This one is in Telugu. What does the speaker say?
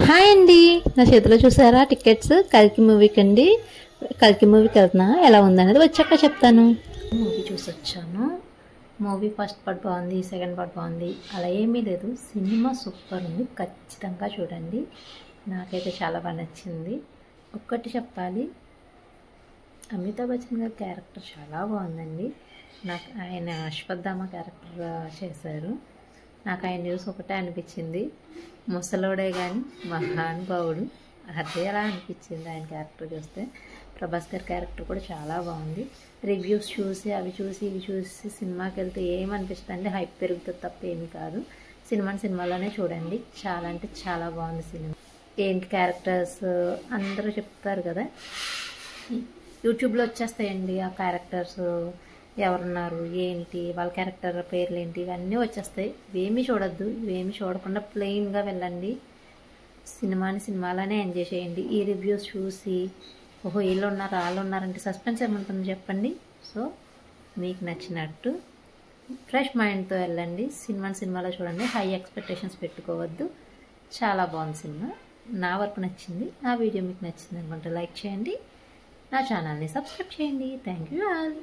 హాయ్ అండి, నా చేతిలో చూసారా టికెట్స్ కల్కి మూవీకి అండి. కల్కి మూవీకి వెళ్తున్నా, ఎలా ఉందనేది వచ్చాక చెప్తాను. మూవీ చూసి వచ్చాను. మూవీ ఫస్ట్ పార్ట్ బాగుంది, సెకండ్ పార్ట్ బాగుంది, అలా ఏమీ లేదు. సినిమా సూపర్ ఉంది, ఖచ్చితంగా చూడండి. నాకైతే చాలా బాగా నచ్చింది. ఒక్కటి చెప్పాలి, అమితాబ్ బచ్చన్ గారి క్యారెక్టర్ చాలా బాగుందండి. నాకు ఆయన అశ్వత్థామ క్యారెక్టర్ చేశారు. నాకు ఆయన చూసి ఒకటే అనిపించింది, ముసలోడే కానీ మహానుభావుడు, అదే అలా అనిపించింది ఆయన క్యారెక్టర్ చూస్తే. ప్రభాస్ గారి క్యారెక్టర్ కూడా చాలా బాగుంది. రివ్యూస్ చూసి అవి చూసి ఇవి చూసి సినిమాకి వెళ్తే ఏమనిపిస్తుంది అంటే హైప్ పెరుగుతుంది తప్ప ఏమీ కాదు. సినిమాలోనే చూడండి, చాలా అంటే చాలా బాగుంది సినిమా. ఏంటి క్యారెక్టర్స్ అందరూ చెప్తారు కదా, యూట్యూబ్లో వచ్చేస్తాయండి ఆ క్యారెక్టర్స్, ఎవరున్నారు ఏంటి వాళ్ళ క్యారెక్టర్ పేర్లు ఏంటి ఇవన్నీ వచ్చేస్తాయి. ఇవేమీ చూడొద్దు, ఇవేమీ చూడకుండా ప్లెయిన్గా వెళ్ళండి. సినిమాలోనే ఎంజాయ్ చేయండి. ఈ రివ్యూస్ చూసి ఓహో వీళ్ళు ఉన్నారు వాళ్ళు ఉన్నారంటే సస్పెన్స్ ఏముంటుంది చెప్పండి. సో మీకు నచ్చినట్టు ఫ్రెష్ మైండ్తో వెళ్ళండి. సినిమాలో చూడండి, హై ఎక్స్పెక్టేషన్స్ పెట్టుకోవద్దు. చాలా బాగుంది సినిమా, నా వరకు నచ్చింది. నా వీడియో మీకు నచ్చింది అనుకుంటే లైక్ చేయండి, నా ఛానల్ని సబ్స్క్రైబ్ చేయండి. Thank you all.